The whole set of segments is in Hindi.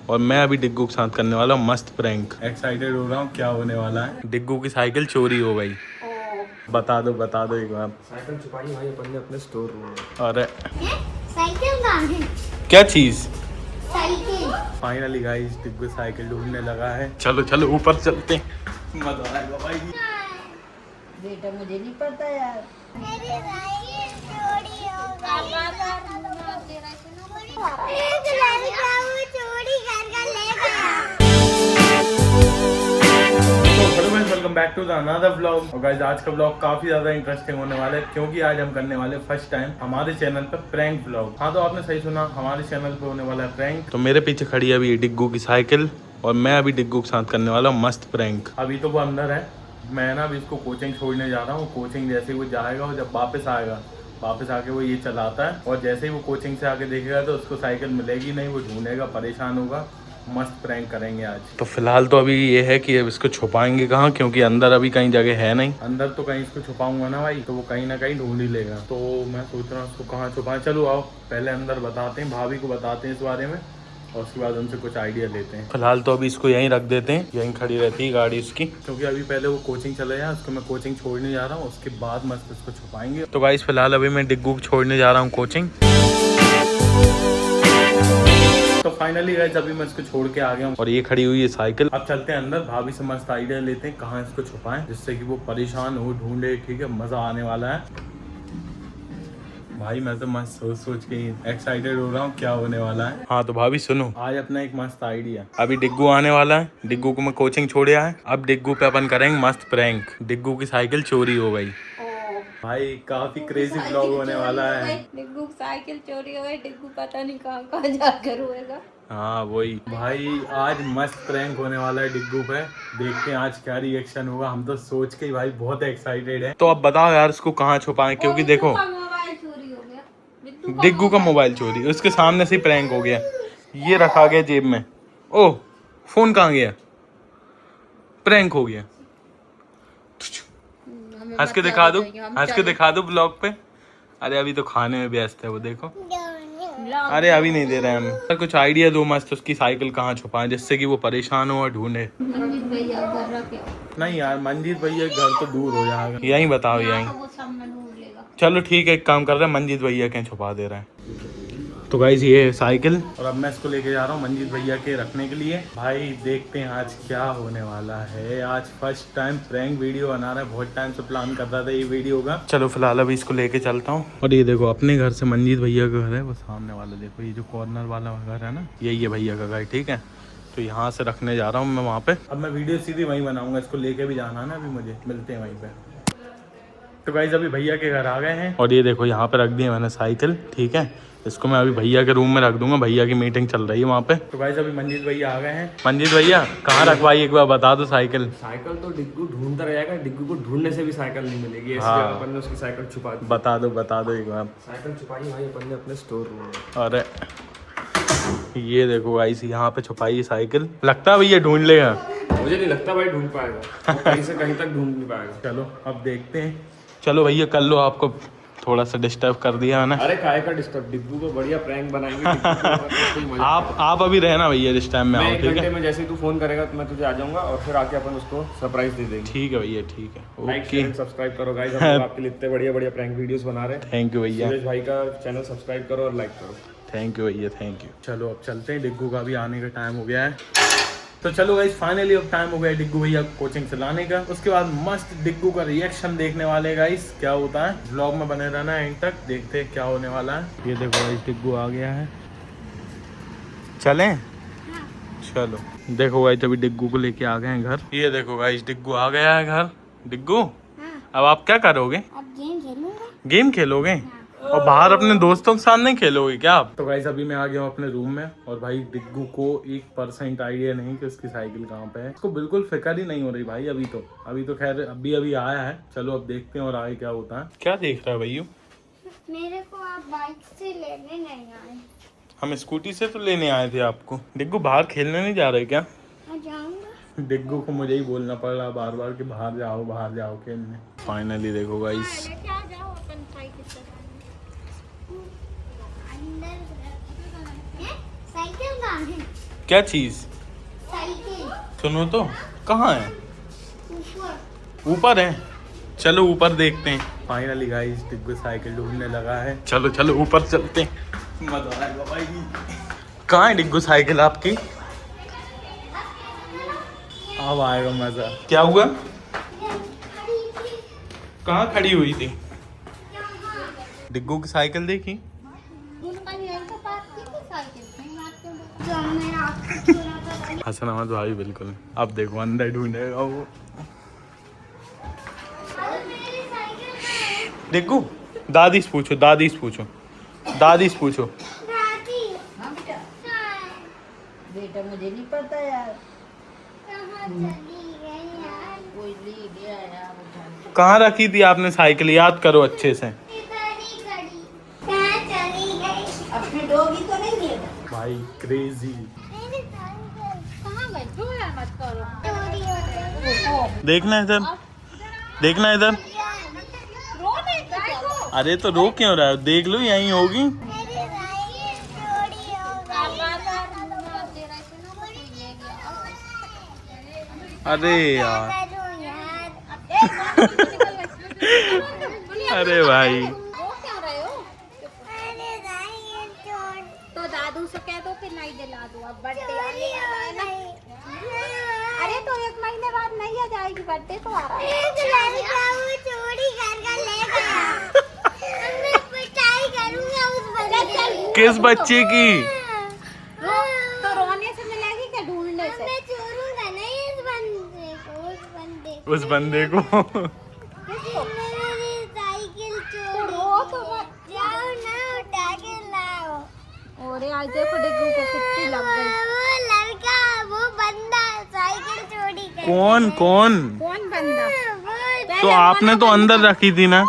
और मैं अभी डिग्गू के साथ करने वाला हूँ मस्त प्रैंक। एक्साइटेड हो रहा हूँ क्या होने वाला है। डिग्गू की साइकिल चोरी हो गई। बता दो एक बार। साइकिल छुपाई भाई अपन ने अपने स्टोर रूम में। अरे साइकिल कहाँ है? क्या चीज? साइकिल। फाइनली गाइस डिग्गू साइकिल ढूंढने लगा है। चलो चलो ऊपर चलते हैं, मजा आएगा भाई। बेटा मुझे नहीं पता यार। मेरी साइकिल चोरी हो गई। एक लड़का वो चोरी कर ले गया। Hello guys, welcome back to the another vlog. और गाइस आज का व्लॉग काफी ज्यादा इंटरेस्टिंग होने वाला है क्योंकि आज हम करने वाले फर्स्ट टाइम हमारे चैनल पर प्रैंक व्लॉग। हाँ तो आपने सही सुना, हमारे चैनल पे होने वाला है प्रैंक। तो मेरे पीछे खड़ी है अभी डिग्गू की साइकिल और मैं अभी डिग्गू के साथ करने वाला हूँ मस्त प्रैंक। अभी तो वो अंदर है, मैं ना अभी इसको कोचिंग छोड़ने जा रहा हूँ। कोचिंग जैसे ही वो जाएगा और जब वापस आएगा, वापस आके वो ये चलाता है और जैसे ही वो कोचिंग से आके देखेगा तो उसको साइकिल मिलेगी नहीं, वो ढूंढेगा, परेशान होगा। मस्त प्रैंक करेंगे आज। तो फिलहाल तो अभी ये है कि अब इसको छुपाएंगे कहाँ, क्योंकि अंदर अभी कहीं जगह है नहीं। अंदर तो कहीं इसको छुपाऊंगा ना भाई तो वो कहीं ना कहीं ढूंढ ही लेगा। तो मैं सोच रहा हूँ उसको कहाँ छुपाएं। चलो आओ पहले अंदर बताते हैं, भाभी को बताते हैं इस बारे में और उसके बाद उनसे कुछ आइडिया लेते हैं। फिलहाल तो अभी इसको यहीं रख देते हैं, यहीं खड़ी रहती है गाड़ी उसकी, क्योंकि अभी पहले वो कोचिंग चले जाए, उसको मैं कोचिंग छोड़ने जा रहा हूँ, उसके बाद मस्त उसको छुपाएंगे। तो गाइस फिलहाल अभी मैं डिग्गू को छोड़ने जा रहा हूँ कोचिंग। तो फाइनली गाइस अभी मैं इसको छोड़ के आ गया हूँ और ये खड़ी हुई है साइकिल। अब चलते हैं अंदर, भाभी से मस्त आइडिया लेते हैं कहाँ इसको छुपाएं जिससे कि वो परेशान हो, ढूंढे। ठीक है, मजा आने वाला है भाई। मैं तो मस्त सोच सोच के एक्साइटेड हो रहा हूँ क्या होने वाला है। हाँ तो भाभी सुनो, आज अपना एक मस्त आइडिया। अभी डिग्गू आने वाला है, डिग्गू को मैं कोचिंग छोड़ आया है। अब डिग्गू पे अपन करेंगे मस्त प्रैंक। डिग्गू की साइकिल चोरी हो गई भाई, काफी क्रेजी व्लॉग होने वाला है। डिग्गू की साइकिल चोरी हो गई, डिग्गू पता नहीं कहाँ कहाँ जाकर रोएगा। हाँ वही भाई, आज मस्त प्रैंक होने वाला है डिग्गू पे। देखते हैं आज क्या रिएक्शन होगा। हम तो सोच के ही भाई बहुत एक्साइटेड हैं। तो अब बताओ यार इसको कहाँ छुपाएं, क्योंकि देखो मोबाइल चोरी हो गया। डिग्गू का मोबाइल चोरी, उसके सामने से ही प्रैंक हो गया। ये रखा गया जेब में। ओह फोन कहाँ गया? प्रैंक हो गया। हंस के दिखा दो, हंस के दिखा दो ब्लॉग पे। अरे अभी तो खाने में व्यस्त है वो, देखो। अरे अभी नहीं दे रहे हैं हम। सर कुछ आइडिया दो मस्त, उसकी साइकिल कहाँ छुपाएं जिससे कि वो परेशान हो और ढूंढे। मंजीत भैया घर रखे। नहीं यार, मंजीत भैया घर तो दूर हो जाएगा, यहीं बताओ यहीं। वो सामने ढूंढ लेगा। चलो ठीक है, एक काम कर रहे हैं, मंजीत भैया के छुपा दे रहे हैं। तो गाइस ये है साइकिल और अब मैं इसको लेके जा रहा हूँ मंजीत भैया के रखने के लिए। भाई देखते हैं आज क्या होने वाला है। आज फर्स्ट टाइम प्रैंक वीडियो बना रहा है, बहुत टाइम से प्लान कर रहा था ये वीडियो का। चलो फिलहाल अभी इसको लेके चलता हूँ। और ये देखो अपने घर से मंजीत भैया का घर है वो सामने वाला, देखो ये जो कॉर्नर वाला घर है ना, यही है भैया का घर। ठीक है, तो यहाँ से रखने जा रहा हूँ मैं वहाँ पे। अब मैं वीडियो सीधी वहीं बनाऊंगा, इसको लेके भी जाना है ना अभी मुझे। मिलते हैं वहीं पे। तो गाइस अभी भैया के घर आ गए हैं और ये देखो यहाँ पे रख दी है मैंने साइकिल। ठीक है, इसको मैं अभी भैया के रूम में रख दूंगा, भैया की मीटिंग चल रही है वहाँ पे। तो गाइस अभी मंजीत भैया आ गए हैं। मंजीत भैया कहाँ रखवाई, एक बार बता दो साइकिल। साइकिल तो डिग्गू ढूंढता रहेगा, डिग्गू को ढूंढने से भी साइकिल नहीं मिलेगी। ऐसी हाँ। जगह अपन ने उसकी साइकिल छुपा दी। बता दो एक बार। साइकिल छुपाई भाई अपन ने अपने स्टोर रूम में। अरे ये देखो गाइस यहाँ पे छुपाई है साइकिल। लगता है भैया ढूंढ लेगा। मुझे नहीं लगता भाई ढूंढ पाएगा, वो कहीं से कहीं तक ढूंढ नहीं पाएगा। चलो अब देखते हैं। चलो भैया कर लो, आपको थोड़ा सा डिस्टर्ब कर दिया है ना। अरे काहे का डिस्टर्ब, डिग्गू को बढ़िया प्रैंक बनाएंगे। डिग्गू के ऊपर तो कोई मजा आप अभी रहना भैया, इस टाइम में मैं आओ। 1 ठीक घंटे है, में जैसे ही तू फोन करेगा तो मैं तुझे आ जाऊंगा और फिर आके अपन उसको सरप्राइज दे देंगे। ठीक है भैया, ठीक है, लाइक ओके। शेयर सब्सक्राइब करो गाइस, हम लोग आपके लिए इतने बढ़िया बढ़िया प्रैंक वीडियोस बना रहे हैं। थैंक यू भैया, सुरेश भाई का चैनल सब्सक्राइब करो और लाइक करो। थैंक यू भैया, थैंक यू। चलो अब चलते हैं, डिग्गू का भी आने का टाइम हो गया है। तो चलो गाइस फाइनली अब टाइम हो गया डिग्गू भैया कोचिंग से लाने का। उसके बाद मस्त डिग्गू का रिएक्शन देखने वाले गाइस क्या होता है। व्लॉग में बने रहना है एंड तक, देखते हैं क्या होने वाला है। ये देखो गाइस डिग्गू आ गया है। चलें? चलो देखो गाइस अभी डिग्गू को लेके आ गए हैं घर। ये देखो गाइस डिग्गू आ गया है घर। डिग्गू अब आप क्या करोगे? अब गेम खेलूंगा। गेम खेलोगे? और बाहर अपने दोस्तों के साथ नहीं खेलोगे क्या आप? तो गाइस अभी मैं आ गया हूँ अपने रूम में और भाई डिग्गू को 1% आइडिया नहीं कि उसकी साइकिल कहाँ पे है। उसको बिल्कुल फिक्र ही नहीं हो रही भाई। अभी तो खैर अभी आया है। चलो अब देखते हैं और आगे क्या होता है। क्या देख रहा है भैया? मेरे को आप बाइक से लेने नहीं आए। हम स्कूटी से तो लेने आए थे आपको। डिग्गू बाहर खेलने नहीं जा रहे क्या? मैं जाऊंगा। डिग्गू को मुझे ही बोलना पड़ रहा बार बार कि बाहर जाओ खेलने। फाइनली देखो गाइस क्या जाओ अपन साइकिल चलाने। अंदर साइकिल कहाँ है? क्या चीज? साइकिल सुनो तो, कहाँ है? ऊपर। ऊपर है। चलो ऊपर देखते हैं। फाइनली गाइस डिग्गू साइकिल ढूंढने लगा है। चलो चलो ऊपर चलते हैं, मजा आएगा भाई। कहाँ है डिग्गू साइकिल आपकी? अब आएगा मजा। क्या हुआ? कहाँ खड़ी हुई थी? डिग्गू की साइकिल देखी? हंसना मत भाई बिल्कुल। अब देखो अंदर ढूंढेगा वो। डिग्गू दादी से पूछो, दादी से पूछो, दादी से पूछो। हाँ बेटा, बेटा मुझे नहीं पता यार, कोई ले गया यार उठा के। कहाँ रखी थी आपने साइकिल? याद करो अच्छे से। अब फिर डोगी तो नहीं देगा। भाई क्रेजी। कहाँ गई? रोया मत करो। देखना इधर, देखना इधर। रोने का अरे तो रो क्यों रहा है? देख लो यहीं होगी। अरे यार, अरे भाई वो क्या रहे हो? तो दादू से कह दो कि नहीं दिला दो, अब बर्थडे आने वाला है ना। अरे तो 1 महीने बाद नहीं आ जाएगी, बर्थडे तो आ रहा है। किस बच्चे की? तो रोने से मिलेगी क्या ढूंढने से? मैं छोड़ूंगा नहीं इस बंदे को, उस बंदे को। मेरी साइकिल तो रो तो मत। जाओ ना उठा के लाओ। अरे आज देखो डिग्गू को कितनी लग गई। वो लड़का, वो बंदा साइकिल चोरी कर कौन कौन? कौन बंदा? तो आपने तो अंदर रखी थी ना।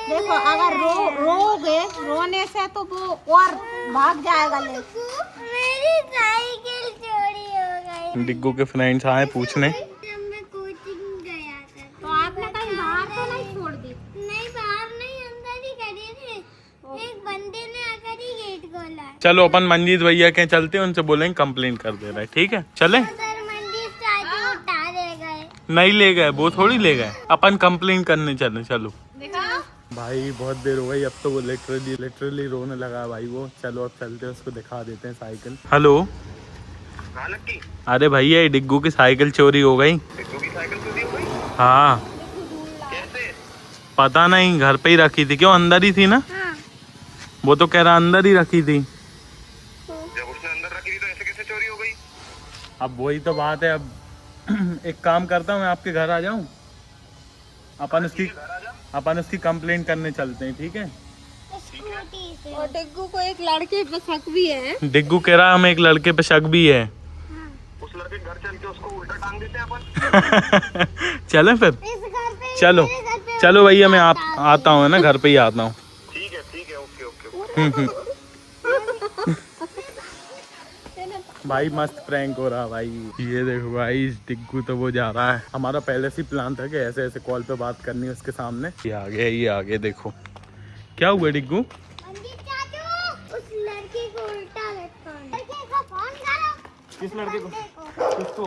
देखो अगर रोगे, रोने से तो वो और भाग जाएगा ले। मेरी साइकिल चोरी हो गई। डिग्गू के फ्रेंड्स आए पूछने। जब मैं कोचिंग गया था तो आपने कहीं बाहर तो नहीं छोड़ दी? नहीं, बाहर नहीं, अंदर ही खड़ी थी। एक बंदे ने आकर ही गेट खोला। चलो अपन मंजीत भैया के चलते हैं, उनसे बोलेंगे कंप्लेन कर दे रहा है। ठीक है चले? सर मंदिर चाचू उठा ले गए। नहीं ले गए, वो थोड़ी ले गए। अपन कंप्लेन करने चले। चलो देखा भाई बहुत देर हो गई, अब तो वो लिटरली रोने लगा भाई वो। चलो अब चलते हैं, उसको दिखा देते हैं साइकिल। हेलो। अरे भैया ये डिग्गू की साइकिल चोरी हो गई। डिग्गू की साइकिल चोरी हो गई? हाँ कैसे? पता नहीं, घर पे ही रखी थी। क्यों, अंदर ही थी ना? हाँ। वो तो कह रहा अंदर ही रखी थी। जब उसने अंदर रखी थी तो ऐसे कैसे चोरी हो गई? अब वही तो बात है। अब एक काम करता हूँ, मैं आपके घर आ जाऊँ, अपन उसकी कंप्लेंट करने चलते हैं। ठीक है? स्कूटी से। और डिग्गू को एक लड़के पे शक भी है। डिग्गू कह रहा हमें एक लड़के पे शक भी है। उस लड़के के घर चल के उसको उल्टा टांग देते हैं अपन। चले फिर? इस घर पे, चलो मेरे घर पे चलो भैया, मैं आता हूँ ना, घर पे ही आता हूँ। ठीक है, ओके ओके। भाई मस्त प्रैंक हो रहा भाई। ये देखो भाई, डिग्गू तो वो जा रहा है। हमारा पहले से प्लान था कि ऐसे ऐसे कॉल पे बात करनी है उसके सामने। ये आगे देखो क्या हुआ डिग्गू। मंदिर चाचू, उस लड़के को उल्टा लटका दो। लड़के को फोन करो। किस लड़के को? किसको?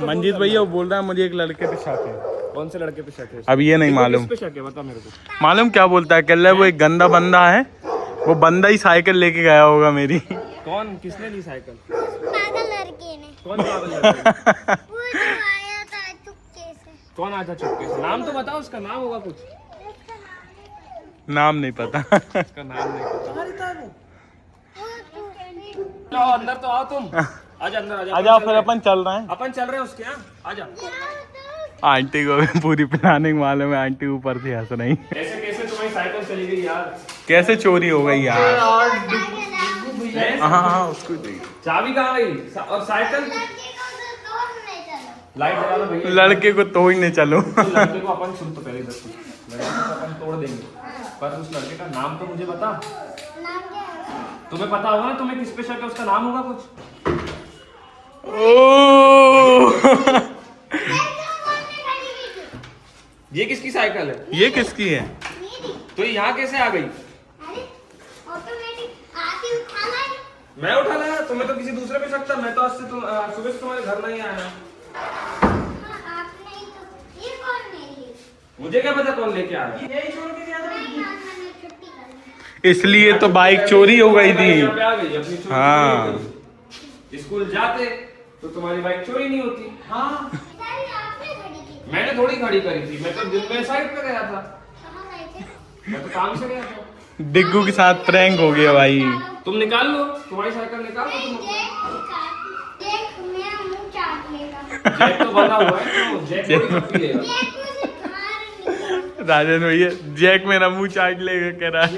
मंजीत भैया वो बोल रहा है मुझे एक लड़के पे शक है। कौन से लड़के पे शक है? अब ये नहीं मालूम। किस पे शक है बता मेरे को। मालूम क्या बोलता है? कह रहा है वो एक गंदा बंदा है, वो बंदा ही साइकिल लेके गया होगा मेरी। कौन, किसने ली साइकिल? पागल लड़के ने, कौन पागल लड़का? वो जो आया था चुपके से। कौन आया था चुपके से? नाम तो बताओ, उसका नाम होगा कुछ। नाम नहीं पता। उसका नाम नहीं पता। आओ अंदर तो आओ तुम। आजा अंदर आजा। आजा फिर अपन चल रहे हैं। अपन चल रहे हैं उसके यहाँ। आजा। आंटी को भी पूरी प्लानिंग मालूम है। आंटी ऊपर थी हंस रही। कैसे कैसे तुम्हारी साइकिल चली गई यार? कैसे चोरी हो गई यार? हाँ उसको चाबी कहाँ गई? और साइकिल? लड़के को तो तोड़ने चलो। लाइट जला लो भैया। लड़के को तोड़ने चलो। लड़के को अपन सुन तो पहले दस लड़के को अपन तोड़ देंगे, पर उस लड़के का नाम तो मुझे बता। नाम क्या है? तुम्हें पता होगा ना, तुम्हें किस पे शक है? उसका नाम होगा कुछ। ओ ये किसकी साइकिल है? ये किसकी है? मेरी। तो ये यहाँ कैसे आ गई? अरे ऑटोमेटिक आके उठाना है। मैं उठा लाया, तुम्हें तो किसी दूसरे पे सकता। मैं तो आज से सुबह से तुम्हारे घर नहीं आया। आपने ही तो ये कौन ले ली? मुझे क्या पता कौन लेके आया। यही छोड़ के गया था। नहीं यार, मैंने छुट्टी कर ली। इसलिए तो बाइक चोरी हो गई थी। यहाँ पे आ गई, अपनी चोरी हाँ। चोरी करी। स्कूल जाते तो तुम्हारी बाइक चोरी नहीं होती। हाँ, पिताजी आपने खड़ी की। मैंने थोड़ी खड़ी करी थी, मैं तो दिन में साइड पे गया था। कहाँ गए थे? मैं तो काम से गया था। डिग्गू के साथ प्रैंक हो गया भाई। तुम निकाल लो, तुम्हारी साइकिल निकाल लो तुम। देख मेरा मुंह चाट लेगा। जैक तो बंधा हुआ है, तो जैक थोड़ी कट लेगा। देख मुझे बाहर निकल। राजन भैया जैक मेरा मुंह चाट लेगा कह रहा है।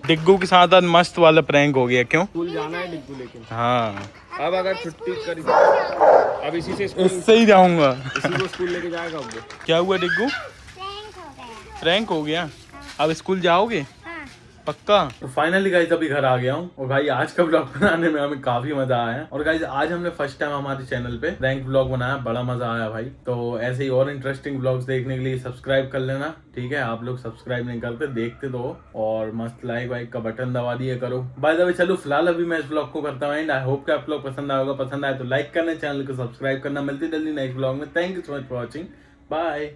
डिग्गू के साथ आज मस्त वाला प्रैंक हो गया। क्यों? स्कूल जाना है डिग्गू, लेकिन हाँ अब अगर छुट्टी करी, अब इसी से स्कूल, इससे ही जाऊंगा। इसी को स्कूल लेके जाएगा अब वो। क्या हुआ डिग्गू? प्रैंक हो गया। प्रैंक हो गया? अब स्कूल जाओगे हाँ। पक्का? तो फाइनली गाइस अभी घर आ गया हूँ और भाई आज का ब्लॉग बनाने में हमें काफी मजा आया है। और गाइस आज हमने फर्स्ट टाइम हमारे चैनल पे प्रैंक ब्लॉग बनाया, बड़ा मजा आया भाई। तो ऐसे ही और इंटरेस्टिंग ब्लॉग्स देखने के लिए सब्सक्राइब कर लेना, ठीक है? आप लोग सब्सक्राइब नहीं करते, देखते तो हो, और मस्त लाइक वाइक का बटन दबा दिया करो। बाय द वे चलो फिलहाल अभी मैं इस ब्लॉग को करता हूँ एंड आई होप कि आप लोग पसंद आएगा। पसंद आए तो लाइक करना, चैनल को सब्सक्राइब करना। मिलती जल्दी नेक्स्ट ब्लॉग में। Thank you so much for watching, bye.